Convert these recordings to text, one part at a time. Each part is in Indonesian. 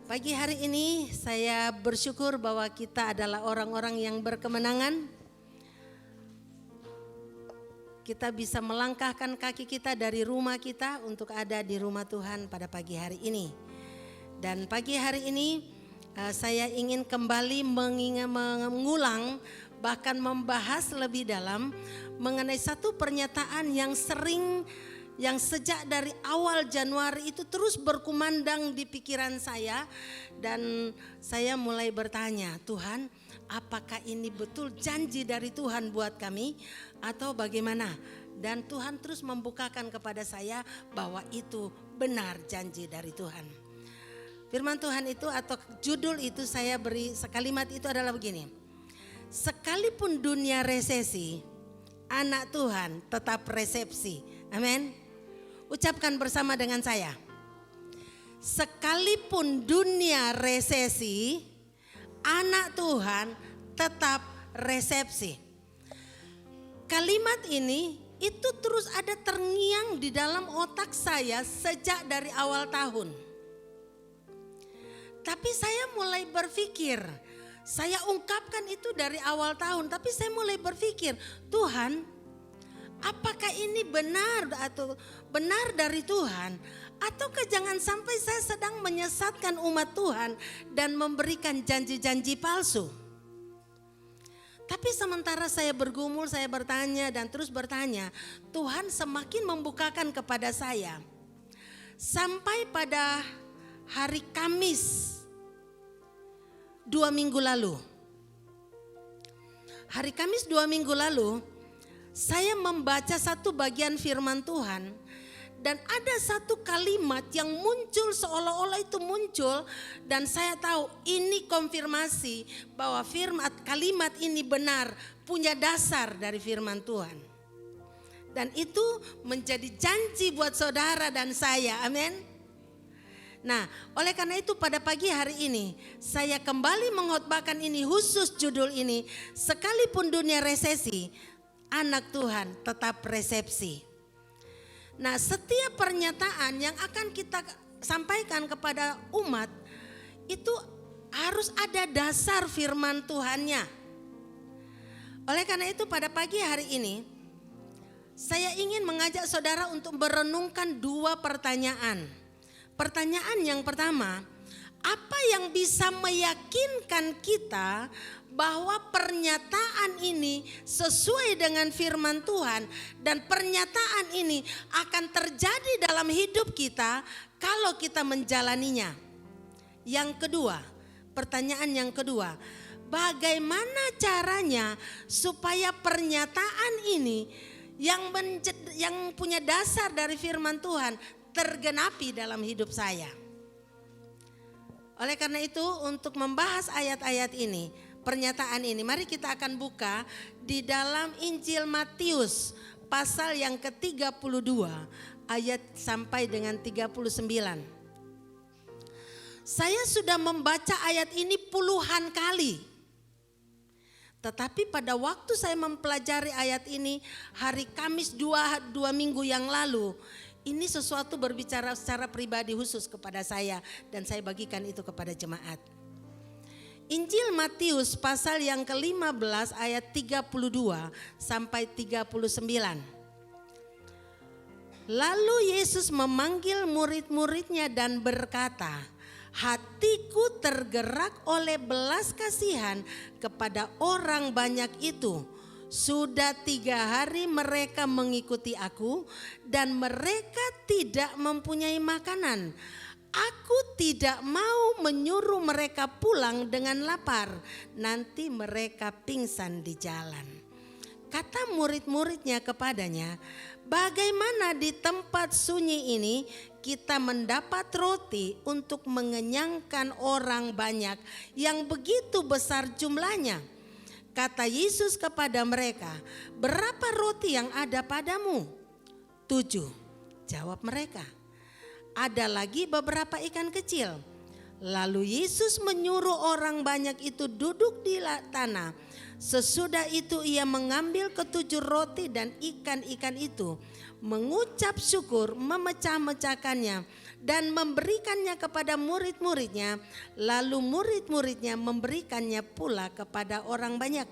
Pagi hari ini saya bersyukur bahwa kita adalah orang-orang yang berkemenangan. Kita bisa melangkahkan kaki kita dari rumah kita untuk ada di rumah Tuhan pada pagi hari ini. Dan pagi hari ini saya ingin kembali mengulang bahkan membahas lebih dalam mengenai satu pernyataan yang sejak dari awal Januari itu terus berkumandang di pikiran saya. Dan saya mulai bertanya, Tuhan, apakah ini betul janji dari Tuhan buat kami atau bagaimana? Dan Tuhan terus membukakan kepada saya bahwa itu benar janji dari Tuhan. Firman Tuhan itu atau judul itu saya beri sekalimat itu adalah begini. Sekalipun dunia resesi, anak Tuhan tetap resepsi. Amin. Ucapkan bersama dengan saya. Sekalipun dunia resesi, anak Tuhan tetap resepsi. Kalimat ini itu terus ada terngiang di dalam otak saya sejak dari awal tahun. Tapi saya mulai berpikir, saya ungkapkan itu dari awal tahun, tapi saya mulai berpikir, Tuhan, apakah ini benar atau benar dari Tuhan? Ataukah jangan sampai saya sedang menyesatkan umat Tuhan dan memberikan janji-janji palsu? Tapi sementara saya bergumul, saya bertanya dan terus bertanya, Tuhan semakin membukakan kepada saya. Sampai pada hari Kamis 2 minggu lalu. Hari Kamis 2 minggu lalu, saya membaca satu bagian firman Tuhan. Dan ada satu kalimat yang muncul seolah-olah itu muncul. Dan saya tahu ini konfirmasi bahwa kalimat ini benar, punya dasar dari firman Tuhan. Dan itu menjadi janji buat saudara dan saya, amin. Nah, oleh karena itu pada pagi hari ini saya kembali mengkhotbahkan ini khusus judul ini. Sekalipun dunia resesi, anak Tuhan tetap resepsi. Nah, setiap pernyataan yang akan kita sampaikan kepada umat itu harus ada dasar firman Tuhannya. Oleh karena itu pada pagi hari ini saya ingin mengajak saudara untuk merenungkan 2 pertanyaan. Pertanyaan yang pertama, apa yang bisa meyakinkan kita bahwa pernyataan ini sesuai dengan firman Tuhan dan pernyataan ini akan terjadi dalam hidup kita kalau kita menjalaninya. Yang kedua, pertanyaan yang kedua, bagaimana caranya supaya pernyataan ini yang punya dasar dari firman Tuhan tergenapi dalam hidup saya. Oleh karena itu untuk membahas ayat-ayat ini, pernyataan ini, mari kita akan buka di dalam Injil Matius pasal yang ke-32 ayat sampai dengan 39. Saya sudah membaca ayat ini puluhan kali. Tetapi pada waktu saya mempelajari ayat ini hari Kamis 2 minggu yang lalu, ini sesuatu berbicara secara pribadi khusus kepada saya dan saya bagikan itu kepada jemaat. Injil Matius pasal yang ke-15 ayat 32 sampai 39. Lalu Yesus memanggil murid-muridnya dan berkata, hatiku tergerak oleh belas kasihan kepada orang banyak itu. Sudah 3 hari mereka mengikuti aku dan mereka tidak mempunyai makanan. Aku tidak mau menyuruh mereka pulang dengan lapar, nanti mereka pingsan di jalan. Kata murid-muridnya kepadanya, bagaimana di tempat sunyi ini kita mendapat roti untuk mengenyangkan orang banyak yang begitu besar jumlahnya? Kata Yesus kepada mereka, berapa roti yang ada padamu? 7, jawab mereka. Ada lagi beberapa ikan kecil. Lalu Yesus menyuruh orang banyak itu duduk di tanah. Sesudah itu ia mengambil ketujuh roti dan ikan-ikan itu, mengucap syukur, memecah-mecahkannya dan memberikannya kepada murid-muridnya. Lalu murid-muridnya memberikannya pula kepada orang banyak.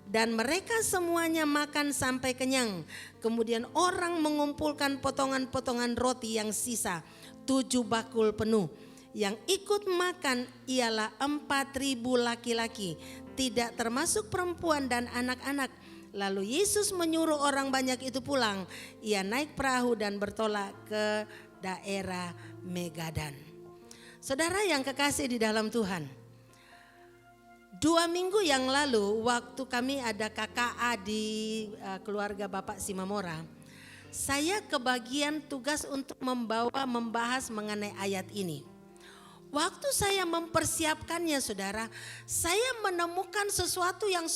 Dan mereka semuanya makan sampai kenyang. Kemudian orang mengumpulkan potongan-potongan roti yang sisa, 7 bakul penuh. Yang ikut makan ialah 4.000 laki-laki, tidak termasuk perempuan dan anak-anak. Lalu Yesus menyuruh orang banyak itu pulang. Ia naik perahu dan bertolak ke daerah Megadan. Saudara yang kekasih di dalam Tuhan, 2 minggu yang lalu waktu kami ada KKA di keluarga Bapak Simamora, saya kebagian tugas untuk membahas mengenai ayat ini. Waktu saya mempersiapkannya saudara, saya menemukan sesuatu yang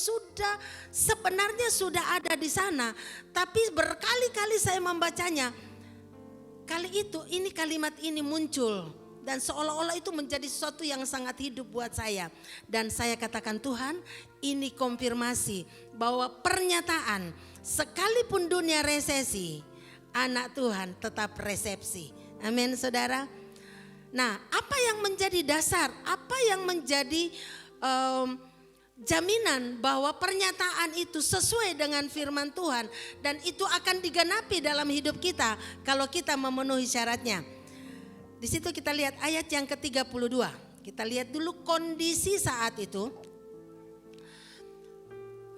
sebenarnya sudah ada di sana. Tapi berkali-kali saya membacanya, kali itu ini kalimat ini muncul. Dan seolah-olah itu menjadi sesuatu yang sangat hidup buat saya. Dan saya katakan, Tuhan, ini konfirmasi bahwa pernyataan sekalipun dunia resesi, anak Tuhan tetap resepsi. Amin saudara. Nah, apa yang menjadi dasar, apa yang menjadi jaminan bahwa pernyataan itu sesuai dengan firman Tuhan dan itu akan digenapi dalam hidup kita kalau kita memenuhi syaratnya. Di situ kita lihat ayat yang ke-32. Kita lihat dulu kondisi saat itu.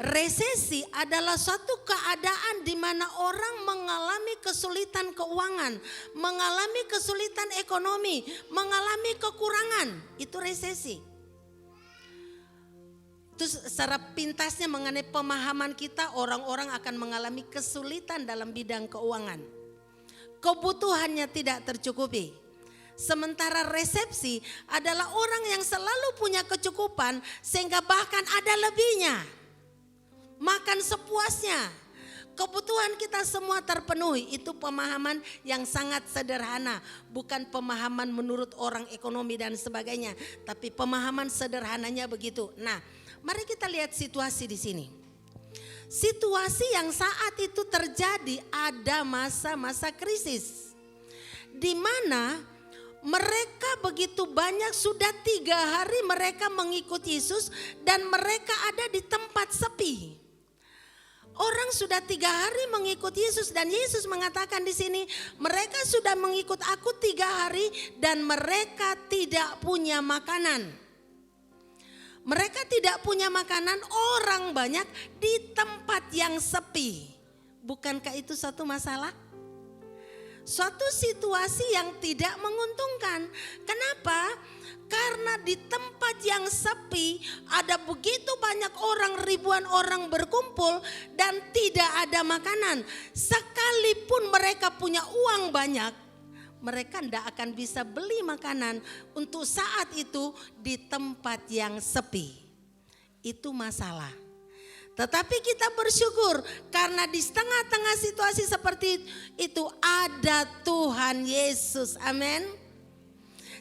Resesi adalah suatu keadaan di mana orang mengalami kesulitan keuangan, mengalami kesulitan ekonomi, mengalami kekurangan. Itu resesi. Itu secara pintasnya mengenai pemahaman kita, orang-orang akan mengalami kesulitan dalam bidang keuangan. Kebutuhannya tidak tercukupi. Sementara resepsi adalah orang yang selalu punya kecukupan sehingga bahkan ada lebihnya. Makan sepuasnya. Kebutuhan kita semua terpenuhi. Itu pemahaman yang sangat sederhana. Bukan pemahaman menurut orang ekonomi dan sebagainya. Tapi pemahaman sederhananya begitu. Nah, mari kita lihat situasi di sini. Situasi yang saat itu terjadi ada masa-masa krisis. Di mana mereka begitu banyak, sudah 3 hari mereka mengikut Yesus dan mereka ada di tempat sepi. Orang sudah 3 hari mengikut Yesus dan Yesus mengatakan di sini, mereka sudah mengikut aku 3 hari dan mereka tidak punya makanan. Mereka tidak punya makanan, orang banyak di tempat yang sepi. Bukankah itu satu masalah? Suatu situasi yang tidak menguntungkan. Kenapa? Karena di tempat yang sepi ada begitu banyak orang, ribuan orang berkumpul dan tidak ada makanan. Sekalipun mereka punya uang banyak, mereka tidak akan bisa beli makanan untuk saat itu di tempat yang sepi. Itu masalah. Tetapi kita bersyukur karena di tengah-tengah situasi seperti itu ada Tuhan Yesus. Amin.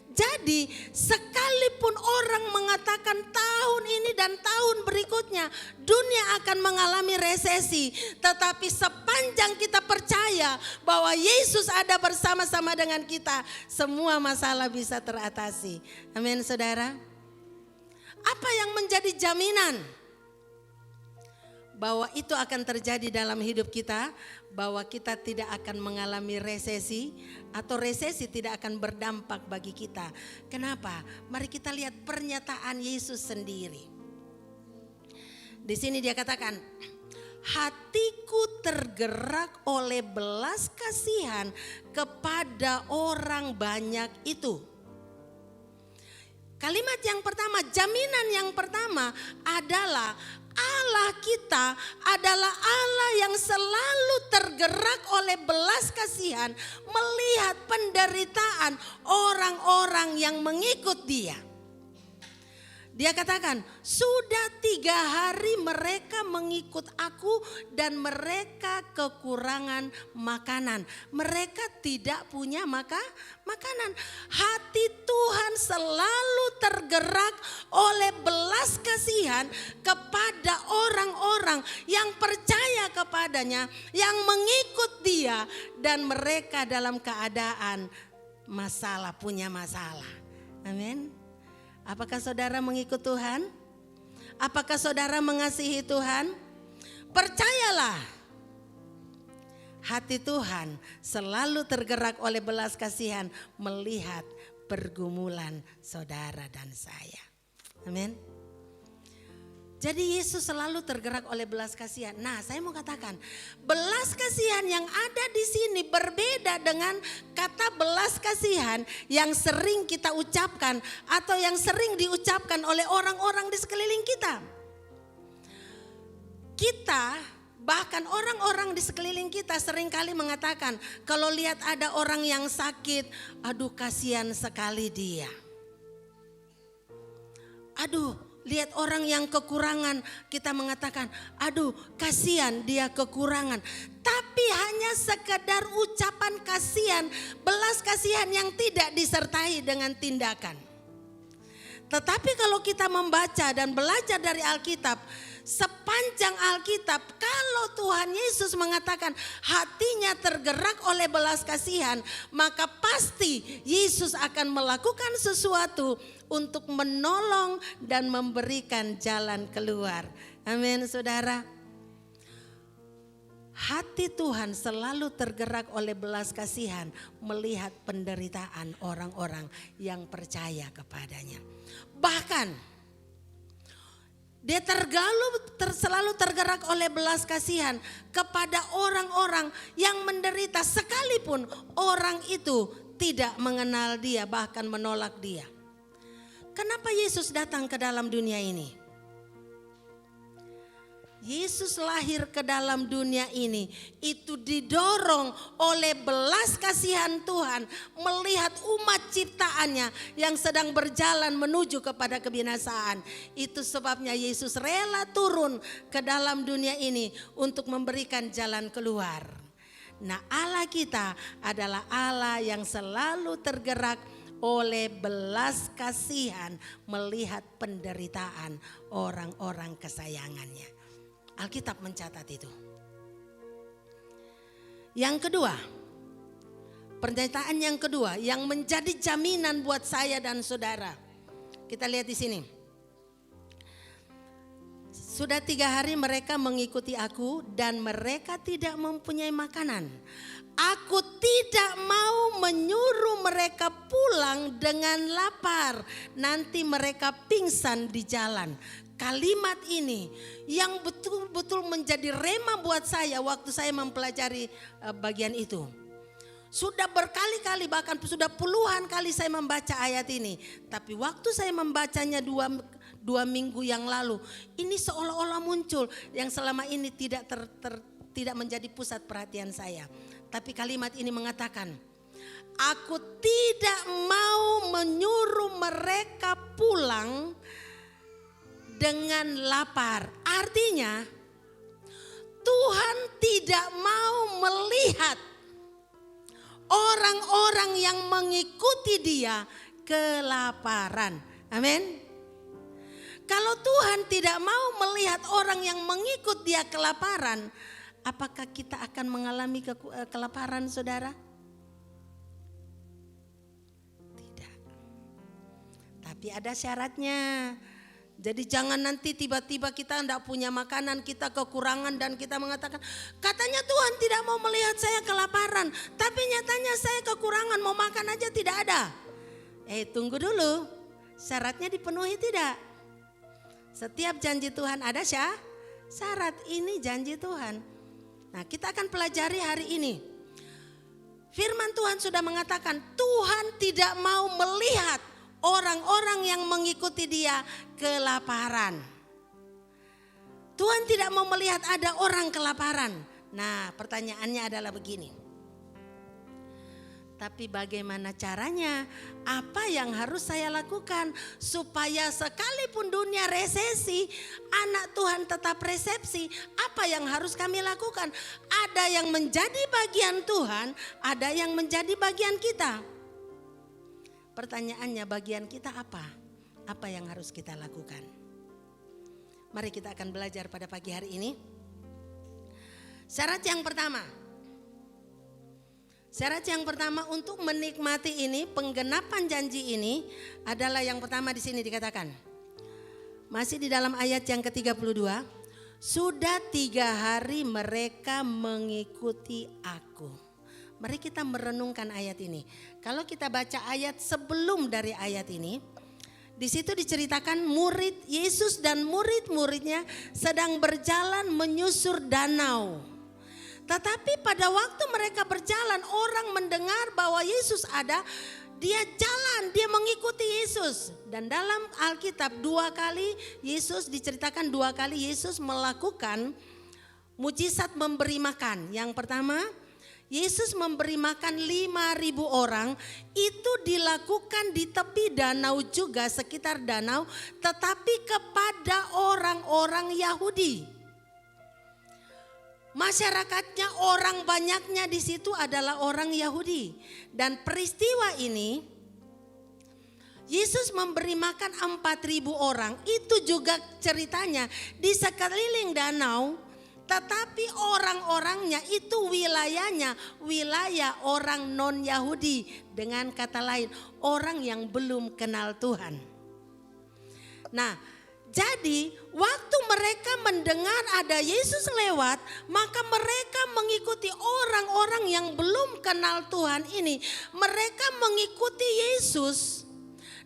Jadi sekalipun orang mengatakan tahun ini dan tahun berikutnya dunia akan mengalami resesi. Tetapi sepanjang kita percaya bahwa Yesus ada bersama-sama dengan kita, semua masalah bisa teratasi. Amin saudara. Apa yang menjadi jaminan bahwa itu akan terjadi dalam hidup kita, bahwa kita tidak akan mengalami resesi atau resesi tidak akan berdampak bagi kita? Kenapa? Mari kita lihat pernyataan Yesus sendiri. Di sini dia katakan, hatiku tergerak oleh belas kasihan kepada orang banyak itu. Kalimat yang pertama, jaminan yang pertama adalah Allah kita adalah Allah yang selalu tergerak oleh belas kasihan melihat penderitaan orang-orang yang mengikut Dia. Dia katakan, sudah 3 hari mereka mengikut aku dan mereka kekurangan makanan. Mereka tidak punya makanan. Hati Tuhan selalu tergerak oleh belas kasihan kepada orang-orang yang percaya kepadanya, yang mengikut dia, dan mereka dalam keadaan punya masalah. Amin. Apakah saudara mengikut Tuhan? Apakah saudara mengasihi Tuhan? Percayalah, hati Tuhan selalu tergerak oleh belas kasihan melihat pergumulan saudara dan saya. Amin. Jadi Yesus selalu tergerak oleh belas kasihan. Nah, saya mau katakan, belas kasihan yang ada di sini berbeda dengan kata belas kasihan yang sering kita ucapkan atau yang sering diucapkan oleh orang-orang di sekeliling kita. Bahkan orang-orang di sekeliling kita seringkali mengatakan, kalau lihat ada orang yang sakit, aduh kasihan sekali dia. Aduh, lihat orang yang kekurangan, kita mengatakan, aduh kasihan dia kekurangan. Tapi hanya sekedar ucapan kasihan, belas kasihan yang tidak disertai dengan tindakan. Tetapi kalau kita membaca dan belajar dari Alkitab, sepanjang Alkitab, kalau Tuhan Yesus mengatakan hatinya tergerak oleh belas kasihan, maka pasti Yesus akan melakukan sesuatu untuk menolong dan memberikan jalan keluar. Amin, saudara. Hati Tuhan selalu tergerak oleh belas kasihan melihat penderitaan orang-orang yang percaya kepadanya. Bahkan dia selalu tergerak oleh belas kasihan kepada orang-orang yang menderita sekalipun orang itu tidak mengenal dia, bahkan menolak dia. Kenapa Yesus datang ke dalam dunia ini? Yesus lahir ke dalam dunia ini itu didorong oleh belas kasihan Tuhan melihat umat ciptaannya yang sedang berjalan menuju kepada kebinasaan. Itu sebabnya Yesus rela turun ke dalam dunia ini untuk memberikan jalan keluar. Nah, Allah kita adalah Allah yang selalu tergerak oleh belas kasihan melihat penderitaan orang-orang kesayangannya. Alkitab mencatat itu. Yang kedua, pernyataan yang kedua yang menjadi jaminan buat saya dan saudara. Kita lihat di sini. Sudah 3 hari mereka mengikuti aku dan mereka tidak mempunyai makanan. Aku tidak mau menyuruh mereka pulang dengan lapar. Nanti mereka pingsan di jalan. Kalimat ini yang betul-betul menjadi rema buat saya waktu saya mempelajari bagian itu. Sudah berkali-kali, bahkan sudah puluhan kali saya membaca ayat ini. Tapi waktu saya membacanya dua minggu yang lalu, ini seolah-olah muncul yang selama ini tidak menjadi pusat perhatian saya. Tapi kalimat ini mengatakan, aku tidak mau menyuruh mereka pulang dengan lapar. Artinya Tuhan tidak mau melihat orang-orang yang mengikuti dia kelaparan. Amin. Kalau Tuhan tidak mau melihat orang yang mengikut dia kelaparan, apakah kita akan mengalami kelaparan, saudara? Tidak. Tapi ada syaratnya. Jadi jangan nanti tiba-tiba kita tidak punya makanan, kita kekurangan dan kita mengatakan, katanya Tuhan tidak mau melihat saya kelaparan, tapi nyatanya saya kekurangan, mau makan aja tidak ada. Tunggu dulu, syaratnya dipenuhi tidak? Setiap janji Tuhan ada syarat, ini janji Tuhan. Nah, kita akan pelajari hari ini. Firman Tuhan sudah mengatakan Tuhan tidak mau melihat orang-orang yang mengikuti dia kelaparan. Tuhan tidak mau melihat ada orang kelaparan. Nah, pertanyaannya adalah begini. Tapi bagaimana caranya? Apa yang harus saya lakukan supaya sekalipun dunia resesi, anak Tuhan tetap resepsi? Apa yang harus kami lakukan? Ada yang menjadi bagian Tuhan, ada yang menjadi bagian kita. Pertanyaannya, bagian kita apa? Apa yang harus kita lakukan? Mari kita akan belajar pada pagi hari ini. Syarat yang pertama untuk menikmati ini, penggenapan janji ini adalah yang pertama di sini dikatakan. Masih di dalam ayat yang ke-32. Sudah 3 hari mereka mengikuti aku. Mari kita merenungkan ayat ini. Kalau kita baca ayat sebelum dari ayat ini, di situ diceritakan murid Yesus dan murid-muridnya sedang berjalan menyusur danau. Tetapi pada waktu mereka berjalan, orang mendengar bahwa Yesus ada, dia jalan, dia mengikuti Yesus. Dan dalam Alkitab 2 kali Yesus diceritakan 2 kali Yesus melakukan mujizat memberi makan. Yang pertama, Yesus memberi makan 5.000 orang, itu dilakukan di tepi danau juga, sekitar danau, tetapi kepada orang-orang Yahudi. Masyarakatnya, orang banyaknya di situ adalah orang Yahudi. Dan peristiwa ini, Yesus memberi makan 4.000 orang, itu juga ceritanya di sekeliling danau. Tetapi orang-orangnya itu wilayahnya wilayah orang non-Yahudi. Dengan kata lain, orang yang belum kenal Tuhan. Nah, jadi waktu mereka mendengar ada Yesus lewat, maka mereka mengikuti orang-orang yang belum kenal Tuhan ini. Mereka mengikuti Yesus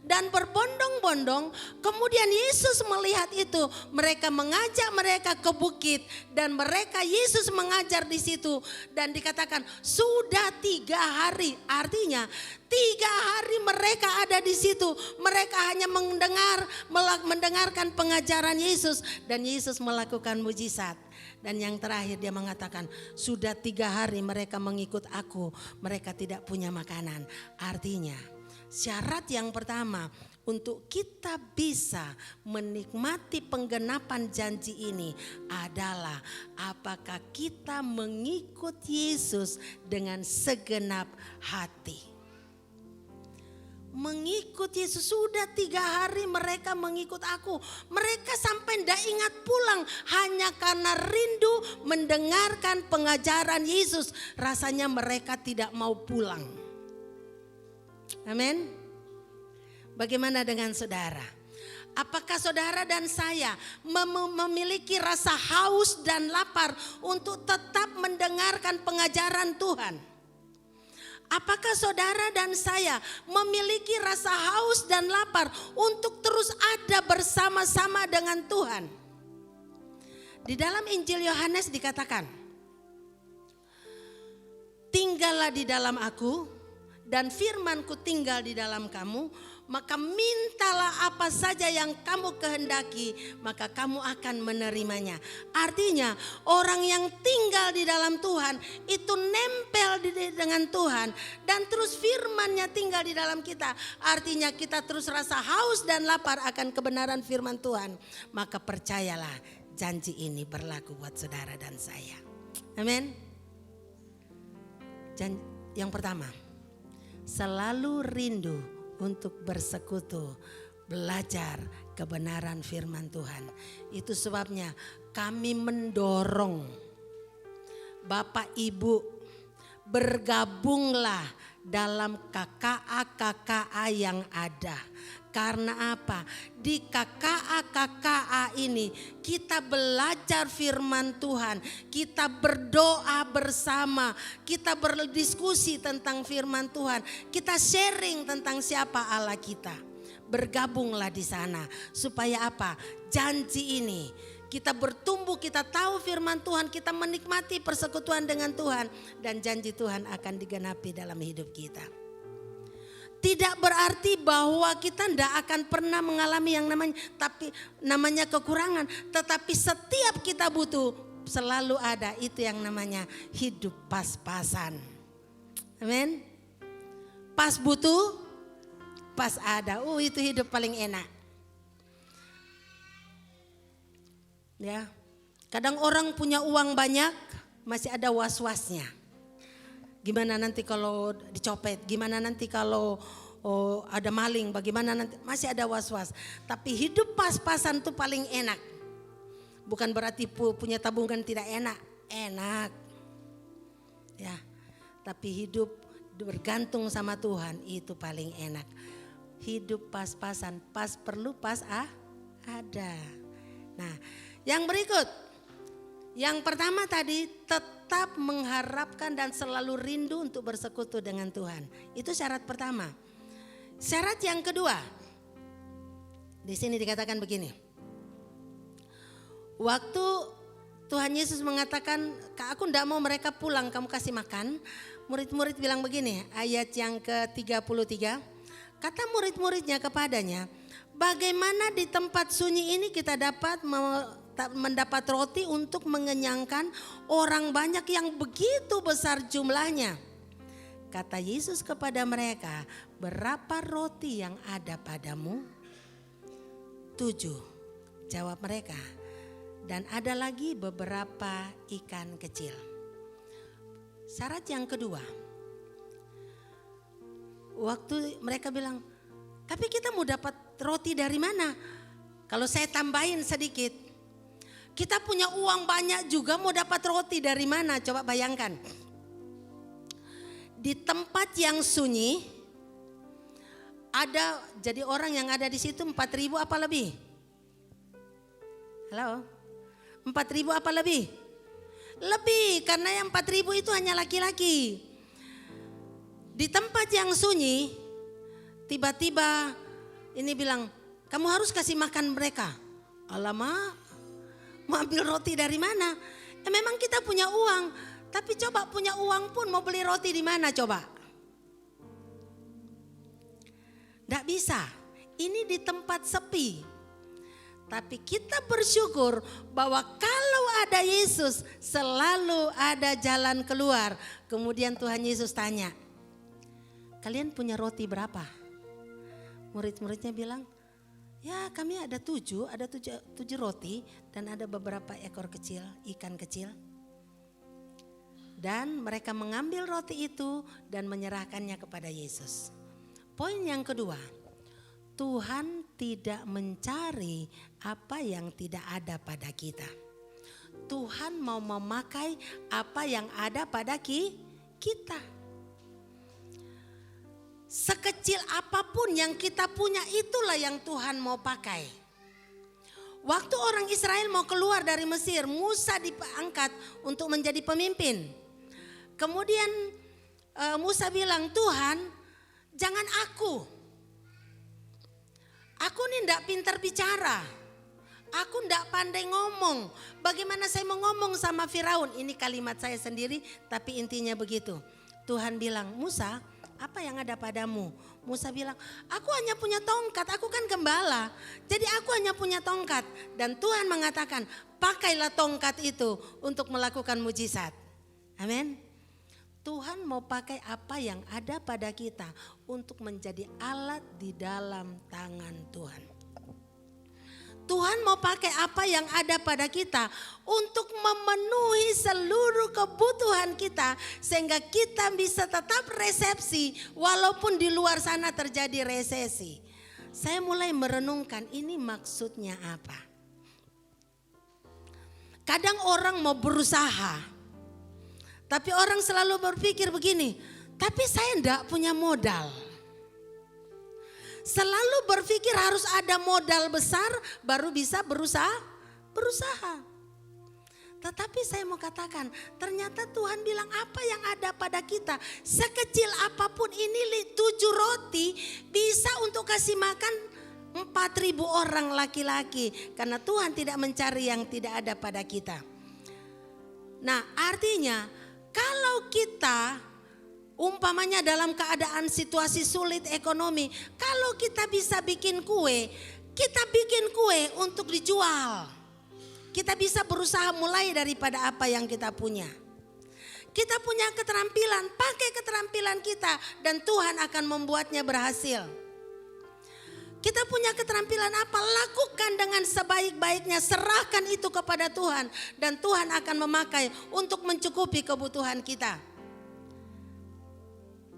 dan berbondong-bondong. Kemudian Yesus melihat itu, mereka mengajak mereka ke bukit dan Yesus mengajar di situ. Dan dikatakan sudah 3 hari, artinya 3 hari mereka ada di situ. Mereka hanya mendengarkan pengajaran Yesus dan Yesus melakukan mujizat. Dan yang terakhir dia mengatakan sudah 3 hari mereka mengikut aku, mereka tidak punya makanan. Artinya syarat yang pertama untuk kita bisa menikmati penggenapan janji ini adalah apakah kita mengikut Yesus dengan segenap hati. Mengikut Yesus, sudah 3 hari mereka mengikut aku. Mereka sampai tidak ingat pulang hanya karena rindu mendengarkan pengajaran Yesus. Rasanya mereka tidak mau pulang. Amin. Bagaimana dengan saudara? Apakah saudara dan saya memiliki rasa haus dan lapar untuk tetap mendengarkan pengajaran Tuhan? Apakah saudara dan saya memiliki rasa haus dan lapar untuk terus ada bersama-sama dengan Tuhan? Di dalam Injil Yohanes dikatakan, tinggallah di dalam aku dan firmanku tinggal di dalam kamu, maka mintalah apa saja yang kamu kehendaki, maka kamu akan menerimanya. Artinya orang yang tinggal di dalam Tuhan itu nempel dengan Tuhan dan terus firman-Nya tinggal di dalam kita. Artinya kita terus rasa haus dan lapar akan kebenaran firman Tuhan. Maka percayalah, janji ini berlaku buat saudara dan saya. Amin. Yang pertama, selalu rindu untuk bersekutu, belajar kebenaran firman Tuhan. Itu sebabnya kami mendorong Bapak Ibu, bergabunglah dalam KKA yang ada. Karena apa? Di KKA ini kita belajar firman Tuhan, kita berdoa bersama, kita berdiskusi tentang firman Tuhan, kita sharing tentang siapa Allah kita. Bergabunglah di sana supaya apa? Janji ini kita bertumbuh, kita tahu firman Tuhan, kita menikmati persekutuan dengan Tuhan, dan janji Tuhan akan digenapi dalam hidup kita. Tidak berarti bahwa kita tidak akan pernah mengalami yang namanya kekurangan. Tetapi setiap kita butuh selalu ada itu yang namanya hidup pas-pasan. Amin. Pas butuh, pas ada. Itu hidup paling enak. Ya. Kadang orang punya uang banyak, masih ada was-wasnya. Gimana nanti kalau dicopet, gimana nanti kalau ada maling, bagaimana nanti, masih ada was-was. Tapi hidup pas-pasan itu paling enak. Bukan berarti punya tabungan tidak enak, enak. Ya, tapi hidup bergantung sama Tuhan itu paling enak. Hidup pas-pasan, pas perlu pas ada. Nah, yang berikut. Yang pertama tadi, tetap mengharapkan dan selalu rindu untuk bersekutu dengan Tuhan. Itu syarat pertama. Syarat yang kedua, di sini dikatakan begini. Waktu Tuhan Yesus mengatakan, aku tidak mau mereka pulang, kamu kasih makan. Murid-murid bilang begini, ayat yang ke-33. Kata murid-muridnya kepadanya, bagaimana di tempat sunyi ini kita dapat mendapat roti untuk mengenyangkan orang banyak yang begitu besar jumlahnya. Kata Yesus kepada mereka, berapa roti yang ada padamu? 7, jawab mereka. Dan ada lagi beberapa ikan kecil. Syarat yang kedua, waktu mereka bilang, tapi kita mau dapat roti dari mana? Kalau saya tambahin sedikit, kita punya uang banyak juga, mau dapat roti dari mana? Coba bayangkan. Di tempat yang sunyi ada, jadi orang yang ada di situ 4.000 apa lebih? Halo? 4.000 apa lebih? Lebih, karena yang 4.000 itu hanya laki-laki. Di tempat yang sunyi, tiba-tiba ini bilang, kamu harus kasih makan mereka. Alamak, mau ambil roti dari mana? Memang kita punya uang, tapi coba punya uang pun mau beli roti di mana coba? Tidak bisa, ini di tempat sepi. Tapi kita bersyukur bahwa kalau ada Yesus selalu ada jalan keluar. Kemudian Tuhan Yesus tanya, kalian punya roti berapa? Murid-muridnya bilang, ya kami ada 7 roti dan ada beberapa ekor kecil, ikan kecil. Dan mereka mengambil roti itu dan menyerahkannya kepada Yesus. Poin yang kedua, Tuhan tidak mencari apa yang tidak ada pada kita. Tuhan mau memakai apa yang ada pada kita. Sekecil apapun yang kita punya itulah yang Tuhan mau pakai. Waktu orang Israel mau keluar dari Mesir, Musa diangkat untuk menjadi pemimpin. Kemudian Musa bilang, Tuhan jangan aku. Aku ini tidak pintar bicara. Aku tidak pandai ngomong. Bagaimana saya mau ngomong sama Firaun? Ini kalimat saya sendiri tapi intinya begitu. Tuhan bilang, Musa, apa yang ada padamu? Musa bilang, aku hanya punya tongkat, aku kan gembala. Jadi aku hanya punya tongkat. Dan Tuhan mengatakan, pakailah tongkat itu untuk melakukan mujizat. Amin. Tuhan mau pakai apa yang ada pada kita untuk menjadi alat di dalam tangan Tuhan. Tuhan mau pakai apa yang ada pada kita untuk memenuhi seluruh kebutuhan kita sehingga kita bisa tetap resepsi walaupun di luar sana terjadi resesi. Saya mulai merenungkan ini maksudnya apa. Kadang orang mau berusaha, tapi orang selalu berpikir begini, tapi saya enggak punya modal. Selalu berpikir harus ada modal besar baru bisa berusaha. Tetapi saya mau katakan, ternyata Tuhan bilang apa yang ada pada kita, sekecil apapun ini 7 roti bisa untuk kasih makan 4.000 orang laki-laki. Karena Tuhan tidak mencari yang tidak ada pada kita. Nah artinya kalau kita umpamanya dalam keadaan situasi sulit ekonomi, kalau kita bisa bikin kue, kita bikin kue untuk dijual. Kita bisa berusaha mulai daripada apa yang kita punya. Kita punya keterampilan, pakai keterampilan kita dan Tuhan akan membuatnya berhasil. Kita punya keterampilan apa? Lakukan dengan sebaik-baiknya, serahkan itu kepada Tuhan dan Tuhan akan memakai untuk mencukupi kebutuhan kita.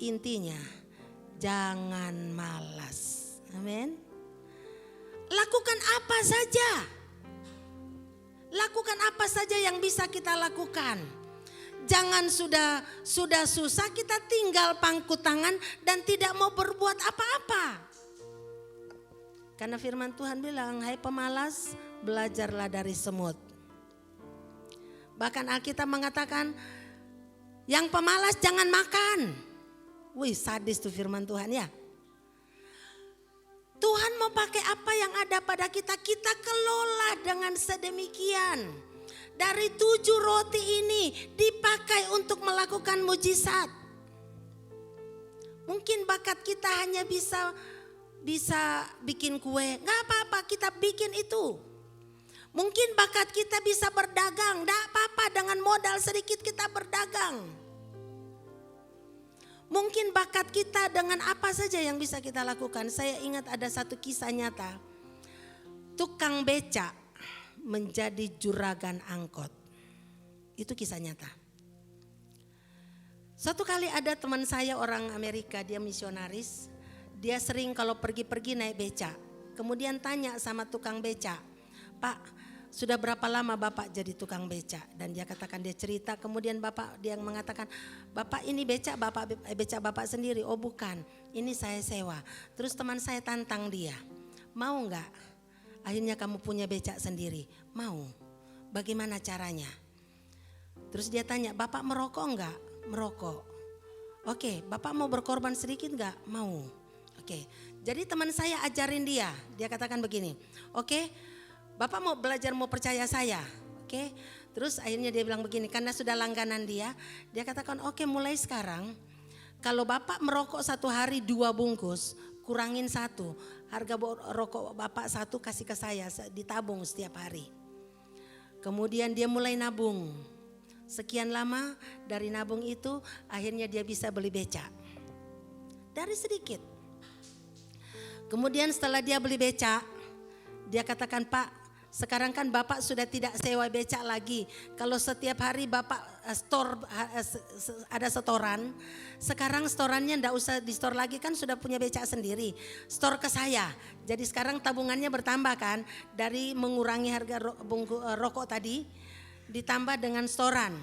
Intinya, jangan malas. Amin. Lakukan apa saja. Lakukan apa saja yang bisa kita lakukan. Jangan sudah susah kita tinggal pangku tangan dan tidak mau berbuat apa-apa. Karena firman Tuhan bilang, hai pemalas, belajarlah dari semut. Bahkan Alkitab mengatakan, yang pemalas jangan makan. Wih, sadis tuh firman Tuhan ya. Tuhan mau pakai apa yang ada pada kita, kita kelola dengan sedemikian. Dari 7 roti ini dipakai untuk melakukan mujizat. Mungkin bakat kita hanya bisa bikin kue, gak apa-apa kita bikin itu. Mungkin bakat kita bisa berdagang, gak apa-apa dengan modal sedikit kita berdagang. Mungkin bakat kita dengan apa saja yang bisa kita lakukan. Saya ingat ada satu kisah nyata. Tukang beca menjadi juragan angkot. Itu kisah nyata. Suatu kali ada teman saya orang Amerika, dia misionaris. Dia sering kalau pergi-pergi naik beca. Kemudian tanya sama tukang beca, Pak, sudah berapa lama Bapak jadi tukang beca? Dan dia katakan, dia cerita, kemudian dia mengatakan, Bapak ini beca Bapak sendiri? Oh bukan, ini saya sewa. Terus teman saya tantang dia, mau enggak? Akhirnya kamu punya beca sendiri. Mau. Bagaimana caranya? Terus dia tanya, Bapak merokok enggak? Merokok. Oke, Bapak mau berkorban sedikit enggak? Mau. Oke, jadi teman saya ajarin dia. Dia katakan begini, oke, Bapak mau belajar, mau percaya saya. Oke, terus akhirnya dia bilang begini, karena sudah langganan dia katakan, oke, mulai sekarang kalau Bapak merokok 1 hari 2 bungkus, kurangin 1. Harga rokok Bapak 1 kasih ke saya, ditabung setiap hari. Kemudian dia mulai nabung. Sekian lama dari nabung itu akhirnya dia bisa beli beca. Dari sedikit. Kemudian setelah dia beli beca, dia katakan, Pak, sekarang kan Bapak sudah tidak sewa beca lagi. Kalau setiap hari Bapak ada setoran, sekarang setorannya enggak usah di store lagi, kan sudah punya beca sendiri. Store ke saya. Jadi sekarang tabungannya bertambah kan, dari mengurangi harga rokok tadi ditambah dengan storan.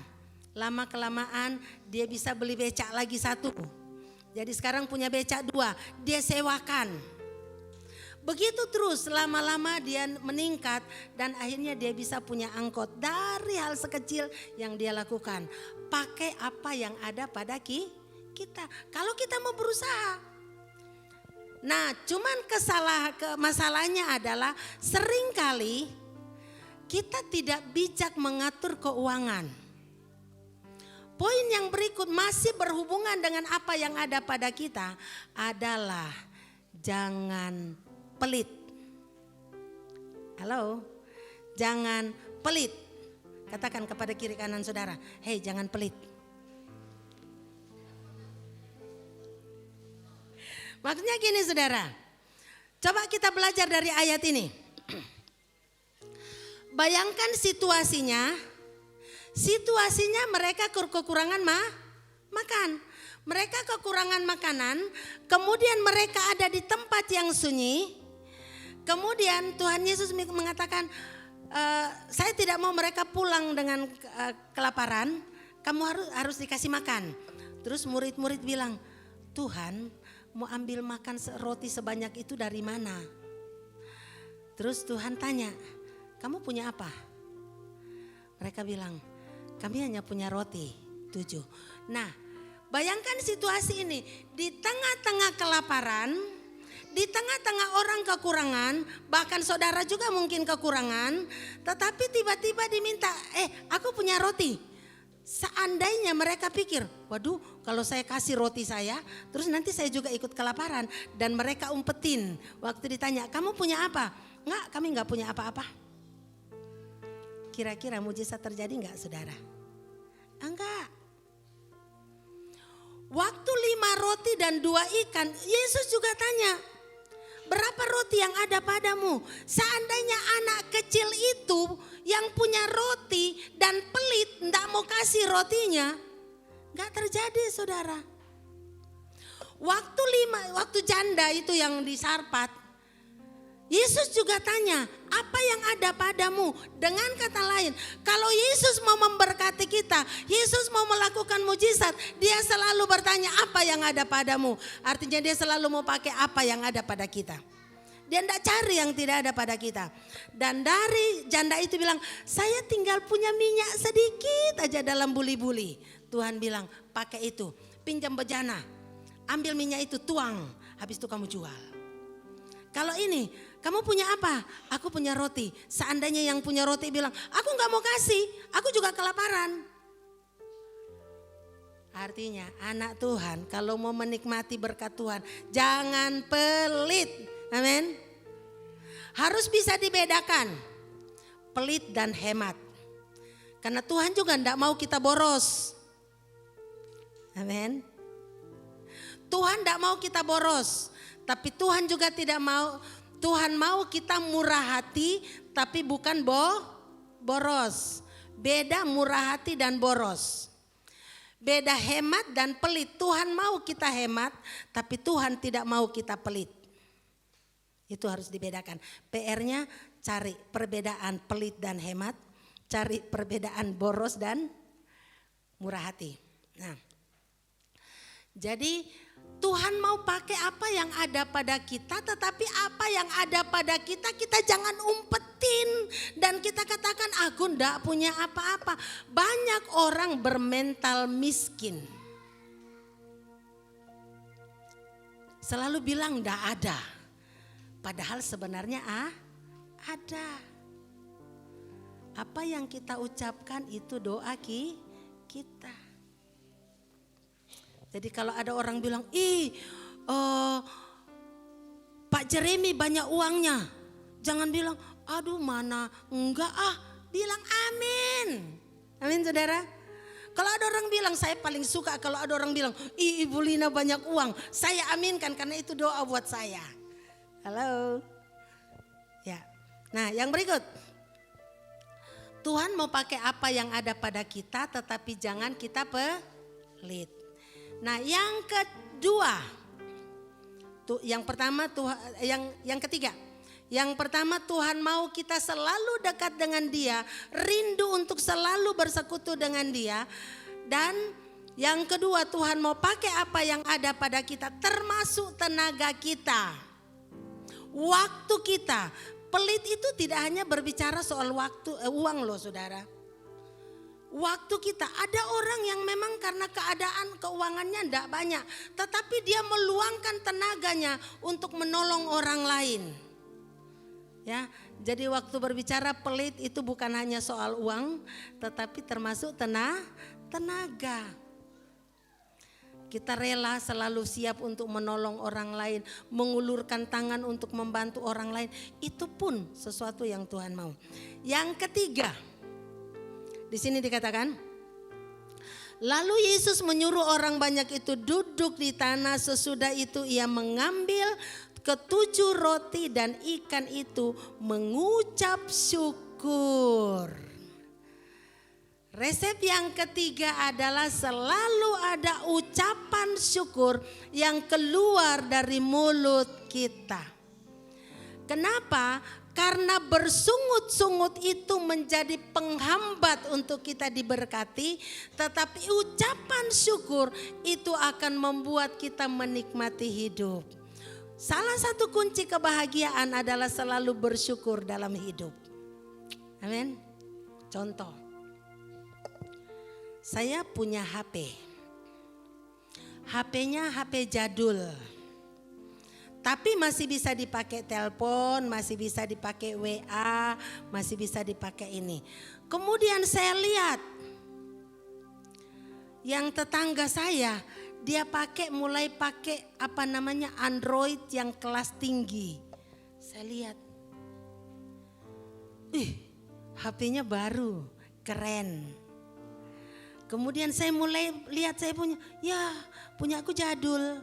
Lama kelamaan dia bisa beli beca lagi 1. Jadi sekarang punya beca 2, dia sewakan. Begitu terus lama-lama dia meningkat dan akhirnya dia bisa punya angkot dari hal sekecil yang dia lakukan. Pakai apa yang ada pada kita. Kalau kita mau berusaha. Nah, cuman masalahnya adalah seringkali kita tidak bijak mengatur keuangan. Poin yang berikut masih berhubungan dengan apa yang ada pada kita adalah jangan pelit. Halo, jangan pelit. Katakan kepada kiri kanan saudara, hei jangan pelit. Maksudnya gini saudara, coba kita belajar dari ayat ini. Bayangkan situasinya mereka kekurangan makan. Mereka kekurangan makanan, kemudian mereka ada di tempat yang sunyi. Kemudian Tuhan Yesus mengatakan, saya tidak mau mereka pulang dengan kelaparan, kamu harus dikasih makan. Terus murid-murid bilang, Tuhan mau ambil makan roti sebanyak itu dari mana? Terus Tuhan tanya, kamu punya apa? Mereka bilang, kami hanya punya roti 7. Nah, bayangkan situasi ini, di tengah-tengah kelaparan, di tengah-tengah orang kekurangan, bahkan saudara juga mungkin kekurangan, tetapi tiba-tiba diminta, aku punya roti. Seandainya mereka pikir, waduh kalau saya kasih roti saya, terus nanti saya juga ikut kelaparan. Dan mereka umpetin, waktu ditanya, kamu punya apa? Enggak, kami enggak punya apa-apa. Kira-kira mujizat terjadi enggak saudara? Enggak. Waktu 5 roti dan 2 ikan, Yesus juga tanya, berapa roti yang ada padamu? Seandainya anak kecil itu yang punya roti dan pelit enggak mau kasih rotinya, enggak terjadi saudara. Waktu janda itu yang di Sarpat, Yesus juga tanya, apa yang ada padamu? Dengan kata lain, kalau Yesus mau memberkati kita, Yesus mau melakukan mujizat, dia selalu bertanya apa yang ada padamu. Artinya dia selalu mau pakai apa yang ada pada kita. Dia tidak cari yang tidak ada pada kita. Dan dari janda itu bilang, saya tinggal punya minyak sedikit aja dalam buli-buli. Tuhan bilang, pakai itu, pinjam bejana, ambil minyak itu, tuang, habis itu kamu jual. Kalau ini, kamu punya apa? Aku punya roti. Seandainya yang punya roti bilang, aku gak mau kasih, aku juga kelaparan. Artinya anak Tuhan kalau mau menikmati berkat Tuhan, jangan pelit. Amin. Harus bisa dibedakan pelit dan hemat. Karena Tuhan juga tidak mau kita boros. Amin. Tuhan tidak mau kita boros. Tapi Tuhan juga tidak mau. Tuhan mau kita murah hati tapi bukan boros. Beda murah hati dan boros. Beda hemat dan pelit. Tuhan mau kita hemat tapi Tuhan tidak mau kita pelit. Itu harus dibedakan. PR-nya cari perbedaan pelit dan hemat, cari perbedaan boros dan murah hati. Nah, jadi Tuhan mau pakai apa yang ada pada kita, tetapi apa yang ada pada kita, kita jangan umpetin dan kita katakan aku ndak punya apa-apa. Banyak orang bermental miskin. Selalu bilang ndak ada. Padahal sebenarnya ada. Apa yang kita ucapkan itu doa kita. Jadi kalau ada orang bilang, Pak Jeremy banyak uangnya. Jangan bilang, aduh mana, enggak bilang amin. Amin saudara. Kalau ada orang bilang, saya paling suka kalau ada orang bilang, Ibu Lina banyak uang. Saya aminkan karena itu doa buat saya. Halo. Ya. Nah, yang berikut. Tuhan mau pakai apa yang ada pada kita tetapi jangan kita pelit. Nah, yang kedua. Yang pertama yang ketiga. Yang pertama Tuhan mau kita selalu dekat dengan Dia, rindu untuk selalu bersekutu dengan Dia. Dan yang kedua Tuhan mau pakai apa yang ada pada kita termasuk tenaga kita. Waktu kita. Pelit itu tidak hanya berbicara soal uang loh saudara. Waktu kita, ada orang yang memang karena keadaan keuangannya tidak banyak, tetapi dia meluangkan tenaganya untuk menolong orang lain. Ya, jadi waktu berbicara pelit itu bukan hanya soal uang, tetapi termasuk tenaga. Kita rela selalu siap untuk menolong orang lain, mengulurkan tangan untuk membantu orang lain. Itu pun sesuatu yang Tuhan mau. Yang ketiga, di sini dikatakan, lalu Yesus menyuruh orang banyak itu duduk di tanah. Sesudah itu ia mengambil ke-7 roti dan ikan itu, mengucap syukur. Resep yang ketiga adalah selalu ada ucapan syukur yang keluar dari mulut kita. Kenapa? Karena bersungut-sungut itu menjadi penghambat untuk kita diberkati, tetapi ucapan syukur itu akan membuat kita menikmati hidup. Salah satu kunci kebahagiaan adalah selalu bersyukur dalam hidup. Amin. Contoh. Saya punya HP. HP-nya HP jadul. Tapi masih bisa dipakai telepon, masih bisa dipakai WA, masih bisa dipakai ini. Kemudian saya lihat yang tetangga saya, dia mulai pakai Android yang kelas tinggi. Saya lihat, HP-nya baru, keren. Kemudian saya mulai lihat saya punya, ya punya aku jadul.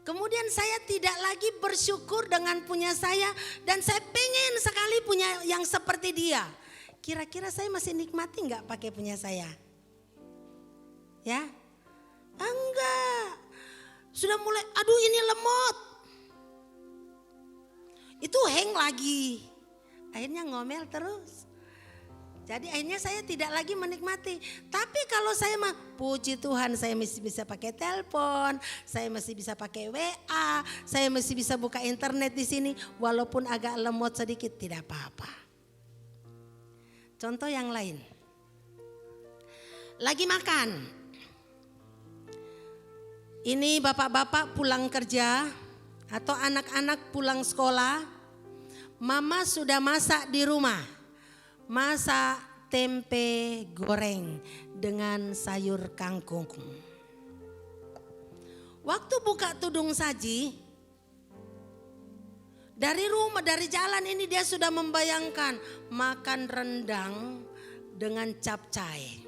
Kemudian saya tidak lagi bersyukur dengan punya saya dan saya pengen sekali punya yang seperti dia. Kira-kira saya masih nikmati nggak pakai punya saya? Ya? Enggak. Sudah mulai, aduh ini lemot. Itu hang lagi. Akhirnya ngomel terus. Jadi akhirnya saya tidak lagi menikmati. Tapi kalau saya mah, puji Tuhan saya masih bisa pakai telepon, saya masih bisa pakai WA, saya masih bisa buka internet di sini. Walaupun agak lemot sedikit tidak apa-apa. Contoh yang lain. Lagi makan. Ini bapak-bapak pulang kerja atau anak-anak pulang sekolah. Mama sudah masak di rumah. Masak tempe goreng dengan sayur kangkung. Waktu buka tudung saji, dari rumah, dari jalan ini dia sudah membayangkan makan rendang dengan capcay.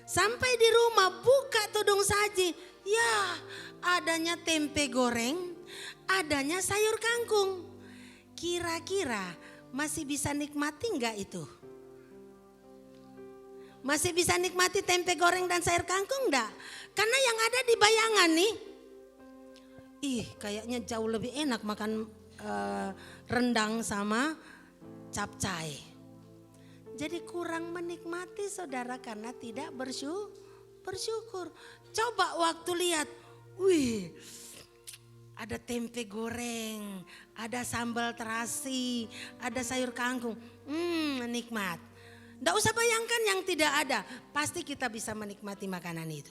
Sampai di rumah buka tudung saji, ya adanya tempe goreng, adanya sayur kangkung. Kira-kira masih bisa nikmati enggak itu? Masih bisa nikmati tempe goreng dan sayur kangkung enggak? Karena yang ada di bayangan nih, kayaknya jauh lebih enak makan rendang sama capcay. Jadi kurang menikmati saudara karena tidak bersyukur. Coba waktu lihat, ada tempe goreng, ada sambal terasi, ada sayur kangkung. Nikmat. Nggak usah bayangkan yang tidak ada. Pasti kita bisa menikmati makanan itu.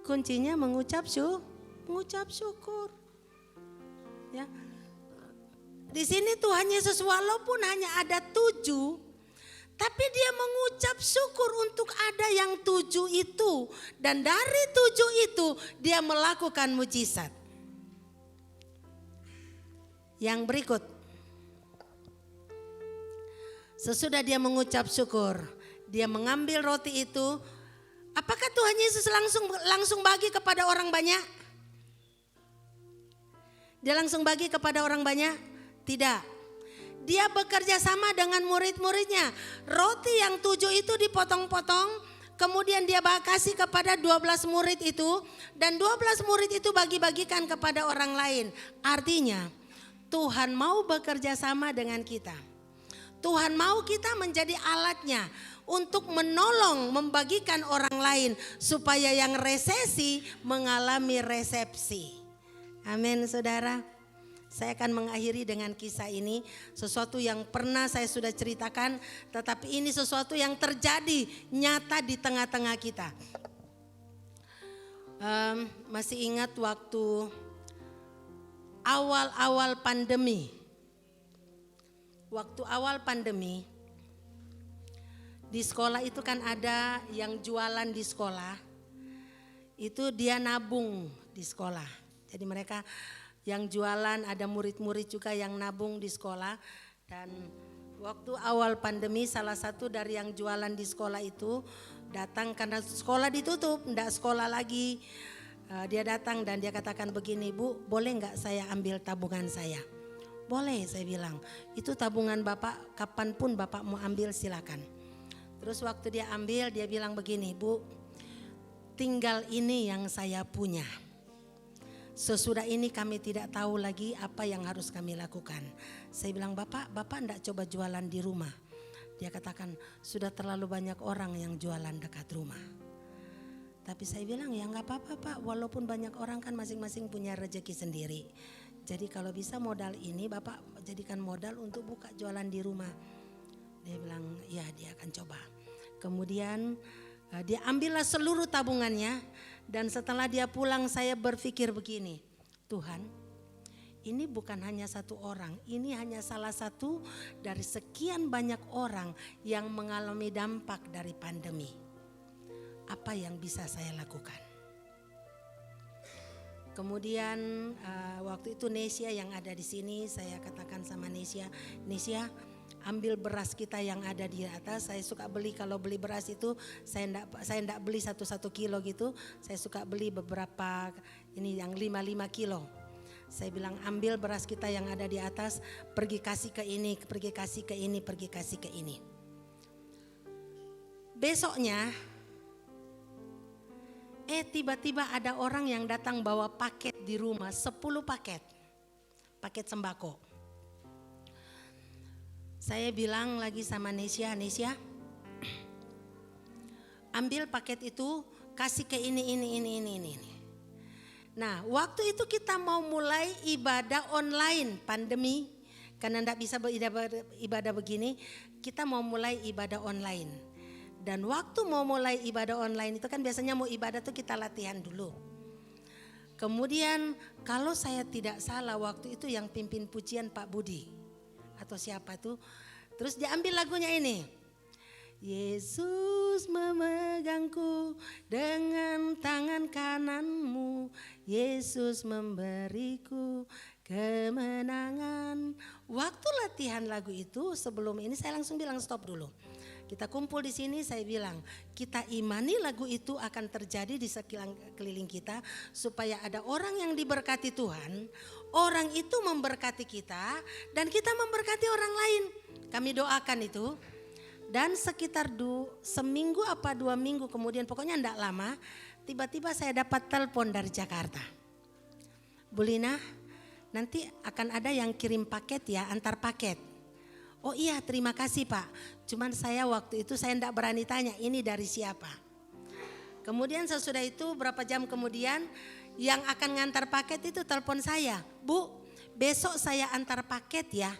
Kuncinya mengucap syukur. Ya. Di sini Tuhan Yesus walaupun hanya ada 7, tapi dia mengucap syukur untuk ada yang 7 itu. Dan dari 7 itu dia melakukan mujizat. Yang berikut, sesudah dia mengucap syukur, dia mengambil roti itu. Apakah Tuhan Yesus langsung bagi kepada orang banyak? Dia langsung bagi kepada orang banyak? Tidak. Dia bekerja sama dengan murid-muridnya. Roti yang 7 itu dipotong-potong, kemudian dia kasih kepada 12 murid itu, dan 12 murid itu bagi-bagikan kepada orang lain. Artinya, Tuhan mau bekerja sama dengan kita. Tuhan mau kita menjadi alatnya untuk menolong, membagikan orang lain supaya yang resesi mengalami resepsi. Amin saudara. Saya akan mengakhiri dengan kisah ini. Sesuatu yang pernah saya sudah ceritakan, tetapi ini sesuatu yang terjadi nyata di tengah-tengah kita. Masih ingat waktu awal-awal pandemi. Waktu awal pandemi, di sekolah itu kan ada yang jualan di sekolah. Itu dia nabung di sekolah. Jadi mereka yang jualan, ada murid-murid juga yang nabung di sekolah. Dan waktu awal pandemi salah satu dari yang jualan di sekolah itu datang karena sekolah ditutup, enggak sekolah lagi. Dia datang dan dia katakan begini, Bu, boleh nggak saya ambil tabungan saya? Boleh, saya bilang. Itu tabungan Bapak, kapanpun Bapak mau ambil silakan. Terus waktu dia ambil, dia bilang begini, Bu, tinggal ini yang saya punya. Sesudah ini kami tidak tahu lagi apa yang harus kami lakukan. Saya bilang, Bapak enggak coba jualan di rumah? Dia katakan, sudah terlalu banyak orang yang jualan dekat rumah. Tapi saya bilang ya nggak apa-apa Pak, walaupun banyak orang kan masing-masing punya rezeki sendiri. Jadi kalau bisa modal ini Bapak jadikan modal untuk buka jualan di rumah. Dia bilang ya dia akan coba. Kemudian dia ambillah seluruh tabungannya dan setelah dia pulang saya berpikir begini, Tuhan ini bukan hanya satu orang, ini hanya salah satu dari sekian banyak orang yang mengalami dampak dari pandemi. Apa yang bisa saya lakukan? Kemudian waktu itu Nesia yang ada di sini, saya katakan sama Nesia, ambil beras kita yang ada di atas. Saya suka beli, kalau beli beras itu saya enggak beli satu kilo gitu. Saya suka beli beberapa ini yang 5 kilo. Saya bilang ambil beras kita yang ada di atas, pergi kasih ke ini, pergi kasih ke ini, pergi kasih ke ini. Besoknya tiba-tiba ada orang yang datang bawa paket di rumah, 10 paket sembako. Saya bilang lagi sama Nesia, ambil paket itu, kasih ke ini. Nah, waktu itu kita mau mulai ibadah online pandemi, karena enggak bisa ibadah begini, kita mau mulai ibadah online. Dan waktu mau mulai ibadah online itu kan biasanya mau ibadah tuh kita latihan dulu. Kemudian kalau saya tidak salah waktu itu yang pimpin pujian Pak Budi atau siapa tuh, terus diambil lagunya ini. Yesus memegangku dengan tangan kananmu, Yesus memberiku kemenangan. Waktu latihan lagu itu sebelum ini saya langsung bilang stop dulu. Kita kumpul di sini, saya bilang kita imani lagu itu akan terjadi di sekeliling kita supaya ada orang yang diberkati Tuhan, orang itu memberkati kita dan kita memberkati orang lain. Kami doakan itu. Dan sekitar seminggu apa 2 minggu kemudian, pokoknya enggak lama, tiba-tiba saya dapat telepon dari Jakarta. Bu Lina, nanti akan ada yang kirim paket ya, antar paket. Oh iya, terima kasih Pak. Cuman saya waktu itu saya enggak berani tanya ini dari siapa. Kemudian sesudah itu berapa jam kemudian yang akan ngantar paket itu telepon saya. Bu, besok saya antar paket ya.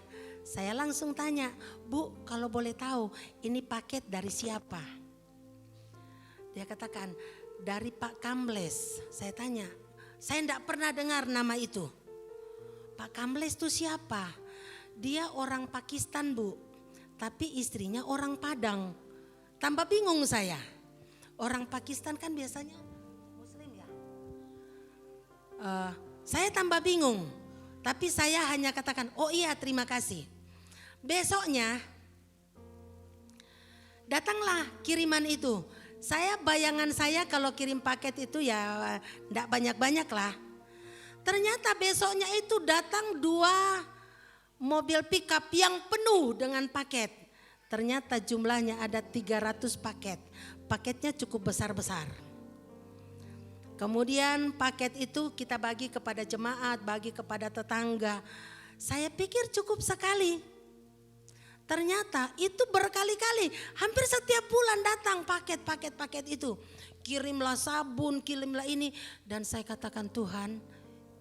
Saya langsung tanya, Bu kalau boleh tahu ini paket dari siapa? Dia katakan dari Pak Kambles. Saya tanya, saya enggak pernah dengar nama itu. Pak Kambles itu siapa? Dia orang Pakistan Bu, tapi istrinya orang Padang. Tambah bingung saya. Orang Pakistan kan biasanya Muslim ya. Saya tambah bingung, tapi saya hanya katakan, oh iya terima kasih. Besoknya datanglah kiriman itu. Bayangan saya kalau kirim paket itu ya enggak banyak-banyak lah. Ternyata besoknya itu datang 2 mobil pickup yang penuh dengan paket. Ternyata jumlahnya ada 300 paket. Paketnya cukup besar-besar. Kemudian paket itu kita bagi kepada jemaat, bagi kepada tetangga. Saya pikir cukup sekali. Ternyata itu berkali-kali, hampir setiap bulan datang paket-paket itu. Kirimlah sabun, kirimlah ini. Dan saya katakan Tuhan,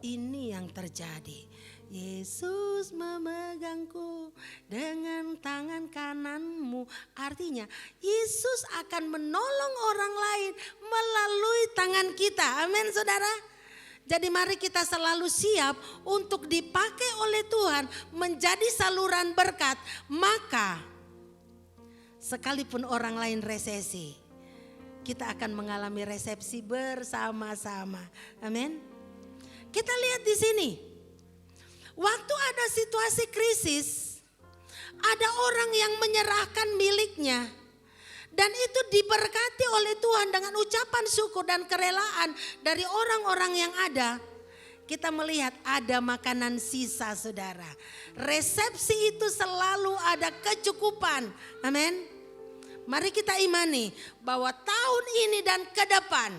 ini yang terjadi. Yesus memegangku dengan tangan kananmu. Artinya Yesus akan menolong orang lain melalui tangan kita. Amin saudara. Jadi mari kita selalu siap untuk dipakai oleh Tuhan menjadi saluran berkat. Maka sekalipun orang lain resesi, kita akan mengalami resepsi bersama-sama. Amin. Kita lihat di sini. Waktu ada situasi krisis, ada orang yang menyerahkan miliknya. Dan itu diberkati oleh Tuhan dengan ucapan syukur dan kerelaan dari orang-orang yang ada. Kita melihat ada makanan sisa saudara. Resepsi itu selalu ada kecukupan. Amin. Mari kita imani bahwa tahun ini dan ke depan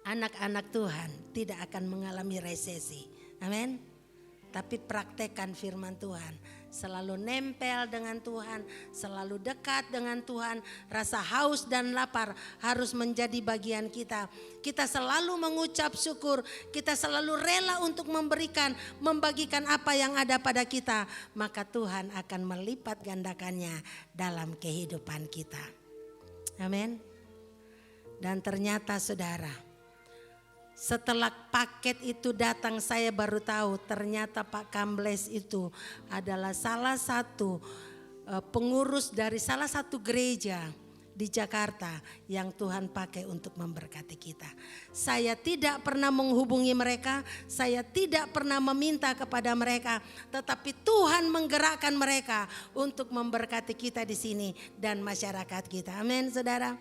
anak-anak Tuhan tidak akan mengalami resesi. Amin. Tapi praktekkan firman Tuhan. Selalu nempel dengan Tuhan, selalu dekat dengan Tuhan. Rasa haus dan lapar harus menjadi bagian kita. Kita selalu mengucap syukur, kita selalu rela untuk membagikan apa yang ada pada kita. Maka Tuhan akan melipat gandakannya dalam kehidupan kita. Amin. Dan ternyata saudara, setelah paket itu datang saya baru tahu ternyata Pak Kambles itu adalah salah satu pengurus dari salah satu gereja di Jakarta yang Tuhan pakai untuk memberkati kita. Saya tidak pernah menghubungi mereka, saya tidak pernah meminta kepada mereka, tetapi Tuhan menggerakkan mereka untuk memberkati kita di sini dan masyarakat kita. Amin, saudara.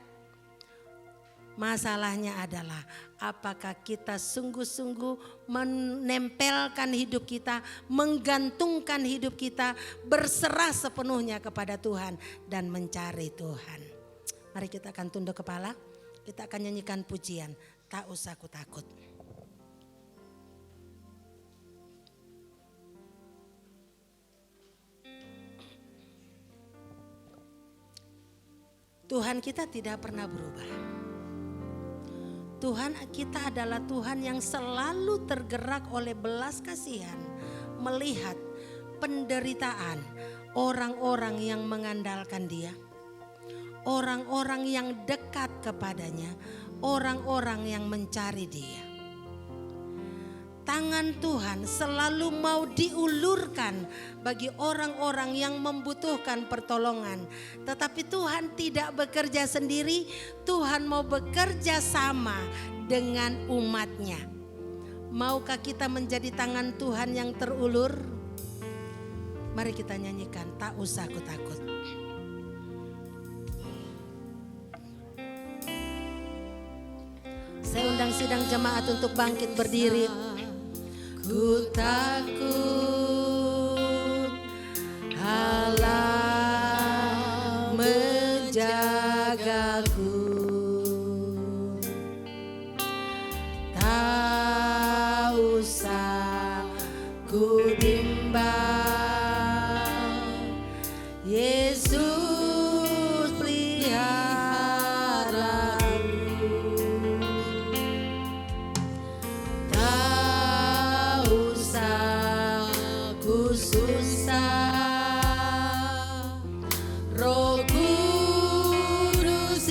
Masalahnya adalah apakah kita sungguh-sungguh menempelkan hidup kita, menggantungkan hidup kita, berserah sepenuhnya kepada Tuhan dan mencari Tuhan. Mari kita akan tunduk kepala, kita akan nyanyikan pujian, tak usah ku takut. Tuhan kita tidak pernah berubah. Tuhan kita adalah Tuhan yang selalu tergerak oleh belas kasihan, melihat penderitaan orang-orang yang mengandalkan Dia, orang-orang yang dekat kepadanya, orang-orang yang mencari Dia. Tangan Tuhan selalu mau diulurkan bagi orang-orang yang membutuhkan pertolongan. Tetapi Tuhan tidak bekerja sendiri, Tuhan mau bekerja sama dengan umatnya. Maukah kita menjadi tangan Tuhan yang terulur? Mari kita nyanyikan, tak usah ku takut. Saya undang sidang jemaat untuk bangkit berdiri. Ku takut Allah menjagaku, tak usah ku bimbang, Yesus peliharaku. Tak usah ku susah, Roh Kudus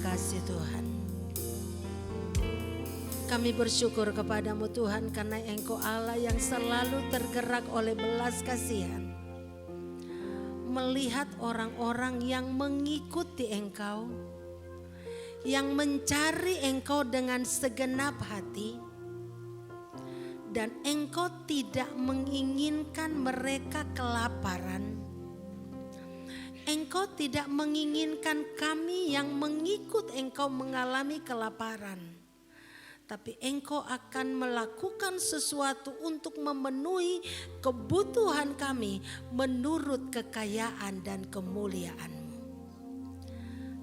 kasih Tuhan. Kami bersyukur kepadamu Tuhan karena Engkau Allah yang selalu tergerak oleh belas kasihan. Melihat orang-orang yang mengikuti Engkau, yang mencari Engkau dengan segenap hati, dan Engkau tidak menginginkan mereka kelaparan. Engkau tidak menginginkan kami yang mengikut Engkau mengalami kelaparan. Tapi Engkau akan melakukan sesuatu untuk memenuhi kebutuhan kami menurut kekayaan dan kemuliaan-Mu.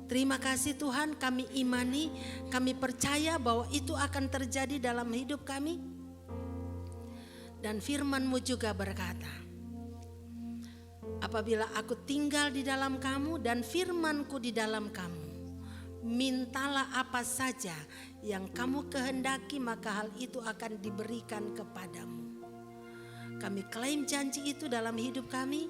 Terima kasih Tuhan, kami imani, kami percaya bahwa itu akan terjadi dalam hidup kami. Dan firman-Mu juga berkata, apabila aku tinggal di dalam kamu dan firman-Ku di dalam kamu, mintalah apa saja yang kamu kehendaki, maka hal itu akan diberikan kepadamu. Kami klaim janji itu dalam hidup kami,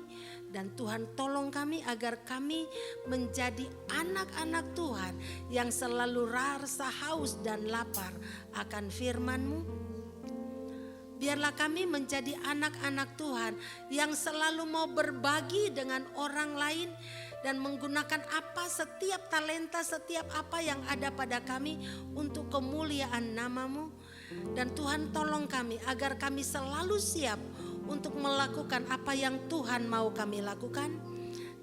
dan Tuhan tolong kami agar kami menjadi anak-anak Tuhan yang selalu rasa haus dan lapar akan firman-Mu. Biarlah kami menjadi anak-anak Tuhan yang selalu mau berbagi dengan orang lain dan menggunakan setiap talenta, setiap apa yang ada pada kami untuk kemuliaan nama-Mu. Dan Tuhan tolong kami agar kami selalu siap untuk melakukan apa yang Tuhan mau kami lakukan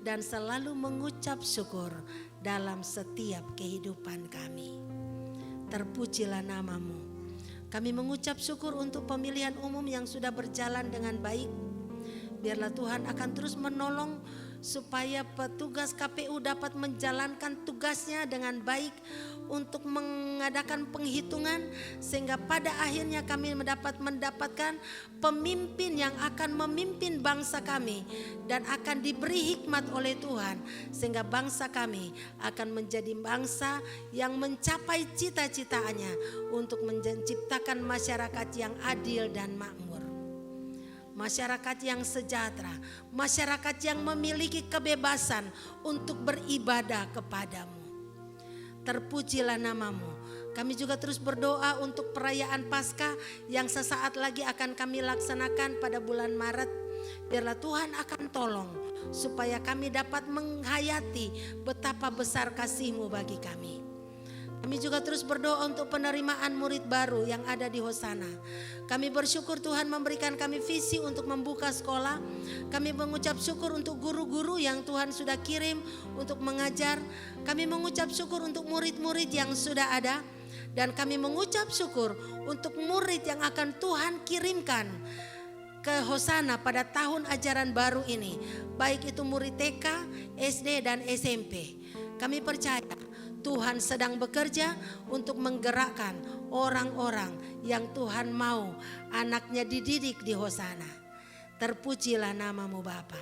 dan selalu mengucap syukur dalam setiap kehidupan kami. Terpujilah nama-Mu. Kami mengucap syukur untuk pemilihan umum yang sudah berjalan dengan baik. Biarlah Tuhan akan terus menolong supaya petugas KPU dapat menjalankan tugasnya dengan baik untuk mengadakan penghitungan, sehingga pada akhirnya kami mendapatkan pemimpin yang akan memimpin bangsa kami dan akan diberi hikmat oleh Tuhan, sehingga bangsa kami akan menjadi bangsa yang mencapai cita-citanya untuk menciptakan masyarakat yang adil dan makmur. Masyarakat yang sejahtera, masyarakat yang memiliki kebebasan untuk beribadah kepadamu. Terpujilah nama-Mu. Kami juga terus berdoa untuk perayaan Paskah yang sesaat lagi akan kami laksanakan pada bulan Maret. Biarlah Tuhan akan tolong supaya kami dapat menghayati betapa besar kasih-Mu bagi kami. Kami juga terus berdoa untuk penerimaan murid baru yang ada di Hosana. Kami bersyukur Tuhan memberikan kami visi untuk membuka sekolah. Kami mengucap syukur untuk guru-guru yang Tuhan sudah kirim untuk mengajar. Kami mengucap syukur untuk murid-murid yang sudah ada. Dan kami mengucap syukur untuk murid yang akan Tuhan kirimkan ke Hosana pada tahun ajaran baru ini. Baik itu murid TK, SD dan SMP. Kami percaya Tuhan sedang bekerja untuk menggerakkan orang-orang yang Tuhan mau anaknya dididik di Hosana. Terpujilah nama-Mu Bapa.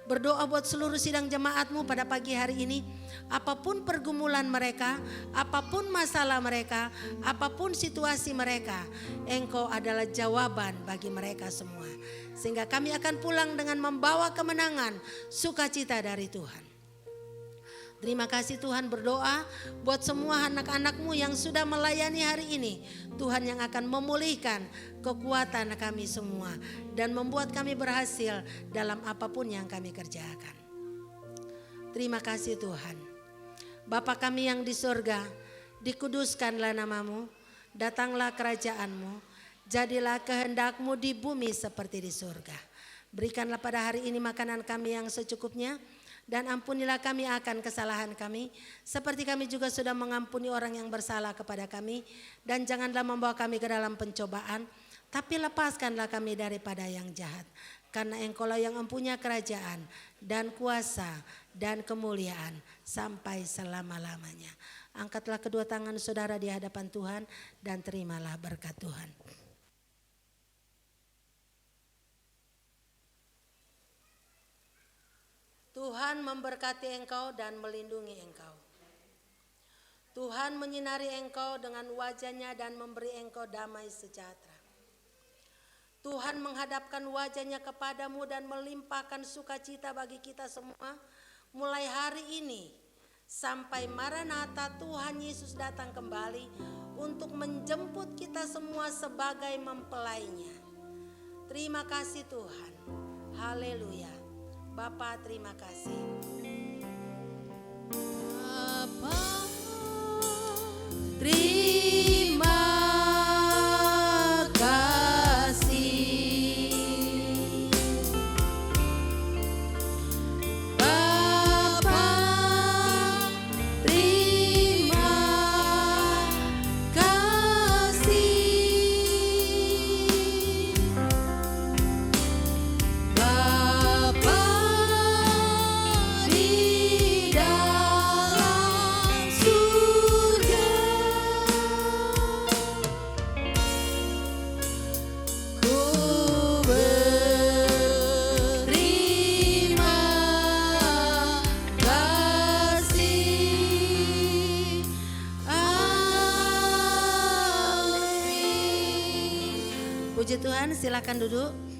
Berdoa buat seluruh sidang jemaat-Mu pada pagi hari ini. Apapun pergumulan mereka, apapun masalah mereka, apapun situasi mereka, Engkau adalah jawaban bagi mereka semua. Sehingga kami akan pulang dengan membawa kemenangan, sukacita dari Tuhan. Terima kasih Tuhan, berdoa buat semua anak-anak-Mu yang sudah melayani hari ini. Tuhan yang akan memulihkan kekuatan kami semua dan membuat kami berhasil dalam apapun yang kami kerjakan. Terima kasih Tuhan. Bapa kami yang di surga, dikuduskanlah nama-Mu, datanglah kerajaan-Mu, jadilah kehendak-Mu di bumi seperti di surga. Berikanlah pada hari ini makanan kami yang secukupnya. Dan ampunilah kami akan kesalahan kami, seperti kami juga sudah mengampuni orang yang bersalah kepada kami. Dan janganlah membawa kami ke dalam pencobaan, tapi lepaskanlah kami daripada yang jahat. Karena Engkau-lah yang mempunyai kerajaan dan kuasa dan kemuliaan sampai selama-lamanya. Angkatlah kedua tangan saudara di hadapan Tuhan dan terimalah berkat Tuhan. Tuhan memberkati engkau dan melindungi engkau. Tuhan menyinari engkau dengan wajah-Nya dan memberi engkau damai sejahtera. Tuhan menghadapkan wajah-Nya kepadamu dan melimpahkan sukacita bagi kita semua mulai hari ini sampai Maranatha Tuhan Yesus datang kembali untuk menjemput kita semua sebagai mempelainya. Terima kasih Tuhan. Haleluya. Bapa, terima kasih. Bapa, terima kasih. Bapa, terima kasih. Bapa di dalam surga, ku berterima kasih. Amin. Puji Tuhan, silakan duduk.